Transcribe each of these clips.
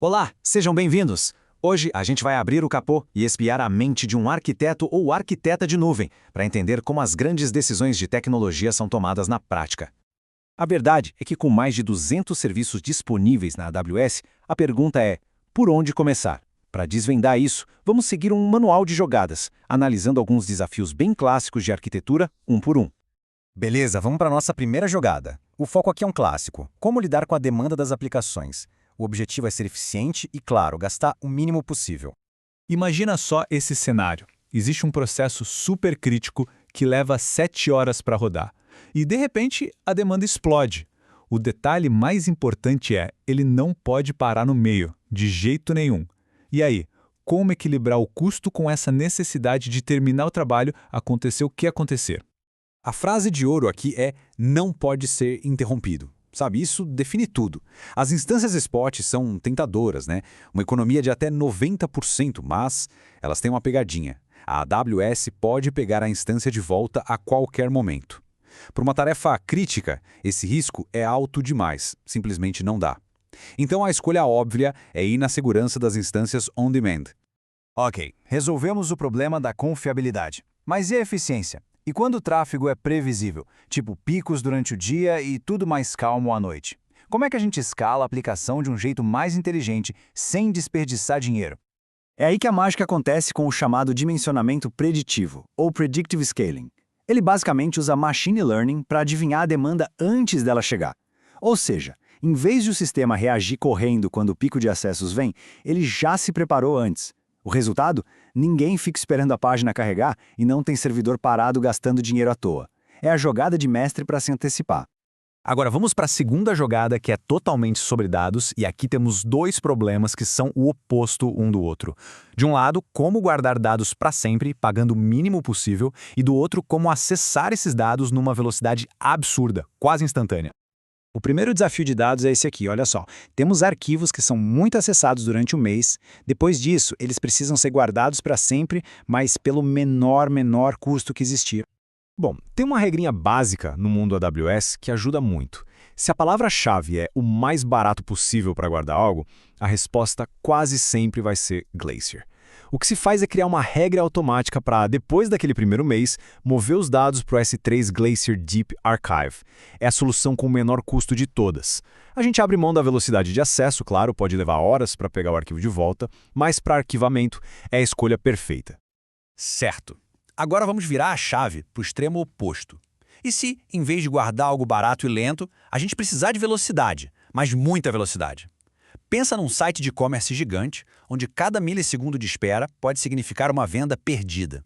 Olá, sejam bem-vindos! Hoje a gente vai abrir o capô e espiar a mente de um arquiteto ou arquiteta de nuvem, para entender como as grandes decisões de tecnologia são tomadas na prática. A verdade é que com mais de 200 serviços disponíveis na AWS, a pergunta é: por onde começar? Para desvendar isso, vamos seguir um manual de jogadas, analisando alguns desafios bem clássicos de arquitetura, um por um. Beleza, vamos para a nossa primeira jogada. O foco aqui é um clássico: como lidar com a demanda das aplicações. O objetivo é ser eficiente e, claro, gastar o mínimo possível. Imagina só esse cenário. Existe um processo super crítico que leva 7 horas para rodar. E, de repente, a demanda explode. O detalhe mais importante é, ele não pode parar no meio, de jeito nenhum. E aí, como equilibrar o custo com essa necessidade de terminar o trabalho, acontecer o que acontecer? A frase de ouro aqui é: não pode ser interrompido. Sabe, isso define tudo. As instâncias Spot são tentadoras, né? Uma economia de até 90%, mas elas têm uma pegadinha. A AWS pode pegar a instância de volta a qualquer momento. Por uma tarefa crítica, esse risco é alto demais, simplesmente não dá. Então a escolha óbvia é ir na segurança das instâncias on-demand. Ok, resolvemos o problema da confiabilidade. Mas e a eficiência? E quando o tráfego é previsível, tipo picos durante o dia e tudo mais calmo à noite? Como é que a gente escala a aplicação de um jeito mais inteligente, sem desperdiçar dinheiro? É aí que a mágica acontece com o chamado dimensionamento preditivo, ou Predictive Scaling. Ele basicamente usa Machine Learning para adivinhar a demanda antes dela chegar. Ou seja, em vez de o sistema reagir correndo quando o pico de acessos vem, ele já se preparou antes. O resultado? Ninguém fica esperando a página carregar e não tem servidor parado gastando dinheiro à toa. É a jogada de mestre para se antecipar. Agora vamos para a segunda jogada, que é totalmente sobre dados, e aqui temos dois problemas que são o oposto um do outro. De um lado, como guardar dados para sempre, pagando o mínimo possível, e do outro, como acessar esses dados numa velocidade absurda, quase instantânea. O primeiro desafio de dados é esse aqui, olha só. Temos arquivos que são muito acessados durante o mês. Depois disso, eles precisam ser guardados para sempre, mas pelo menor custo que existir. Bom, tem uma regrinha básica no mundo AWS que ajuda muito. Se a palavra-chave é o mais barato possível para guardar algo, a resposta quase sempre vai ser Glacier. O que se faz é criar uma regra automática para, depois daquele primeiro mês, mover os dados para o S3 Glacier Deep Archive. É a solução com o menor custo de todas. A gente abre mão da velocidade de acesso, claro, pode levar horas para pegar o arquivo de volta, mas para arquivamento é a escolha perfeita. Certo. Agora vamos virar a chave para o extremo oposto. E se, em vez de guardar algo barato e lento, a gente precisar de velocidade, mas muita velocidade? Pensa num site de e-commerce gigante, onde cada milissegundo de espera pode significar uma venda perdida.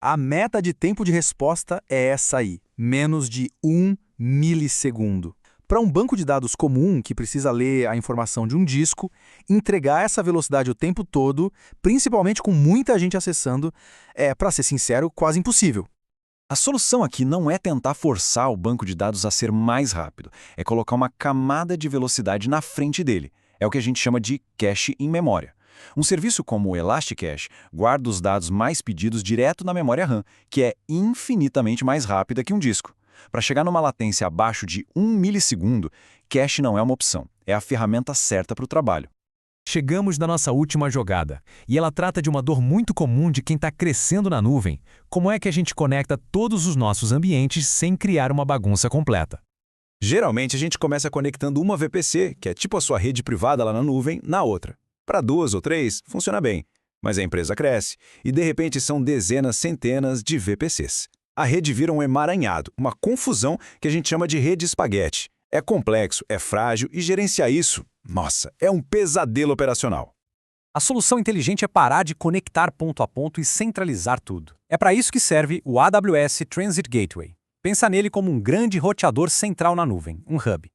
A meta de tempo de resposta é essa aí, menos de 1 milissegundo. Para um banco de dados comum, que precisa ler a informação de um disco, entregar essa velocidade o tempo todo, principalmente com muita gente acessando, é, para ser sincero, quase impossível. A solução aqui não é tentar forçar o banco de dados a ser mais rápido, é colocar uma camada de velocidade na frente dele. É o que a gente chama de cache em memória. Um serviço como o Elasticache guarda os dados mais pedidos direto na memória RAM, que é infinitamente mais rápida que um disco. Para chegar numa latência abaixo de 1 milissegundo, cache não é uma opção, é a ferramenta certa para o trabalho. Chegamos na nossa última jogada, e ela trata de uma dor muito comum de quem está crescendo na nuvem. Como é que a gente conecta todos os nossos ambientes sem criar uma bagunça completa? Geralmente a gente começa conectando uma VPC, que é tipo a sua rede privada lá na nuvem, na outra. Para 2 ou 3, funciona bem, mas a empresa cresce e de repente são dezenas, centenas de VPCs. A rede vira um emaranhado, uma confusão que a gente chama de rede espaguete. É complexo, é frágil e gerenciar isso, nossa, é um pesadelo operacional. A solução inteligente é parar de conectar ponto a ponto e centralizar tudo. É para isso que serve o AWS Transit Gateway. Pensa nele como um grande roteador central na nuvem, um hub.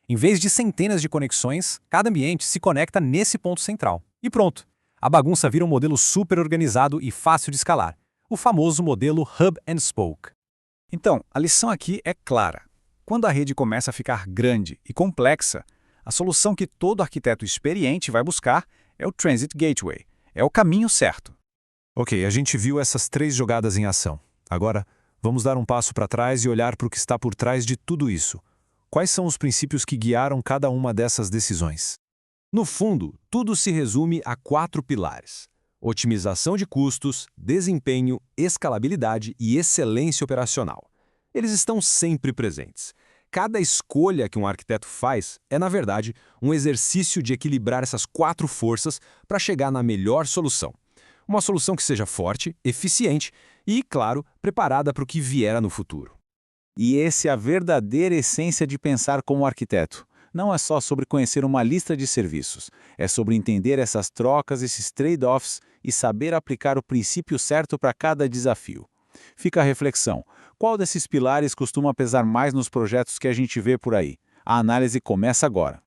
Em vez de centenas de conexões, cada ambiente se conecta nesse ponto central. E pronto! A bagunça vira um modelo super organizado e fácil de escalar. O famoso modelo Hub and Spoke. Então, a lição aqui é clara. Quando a rede começa a ficar grande e complexa, a solução que todo arquiteto experiente vai buscar é o Transit Gateway. É o caminho certo. Ok, a gente viu essas 3 jogadas em ação. Agora, vamos dar um passo para trás e olhar para o que está por trás de tudo isso. Quais são os princípios que guiaram cada uma dessas decisões? No fundo, tudo se resume a 4 pilares: otimização de custos, desempenho, escalabilidade e excelência operacional. Eles estão sempre presentes. Cada escolha que um arquiteto faz é, na verdade, um exercício de equilibrar essas 4 forças para chegar na melhor solução. Uma solução que seja forte, eficiente e, claro, preparada para o que vier no futuro. E essa é a verdadeira essência de pensar como arquiteto. Não é só sobre conhecer uma lista de serviços, é sobre entender essas trocas, esses trade-offs e saber aplicar o princípio certo para cada desafio. Fica a reflexão: qual desses pilares costuma pesar mais nos projetos que a gente vê por aí? A análise começa agora.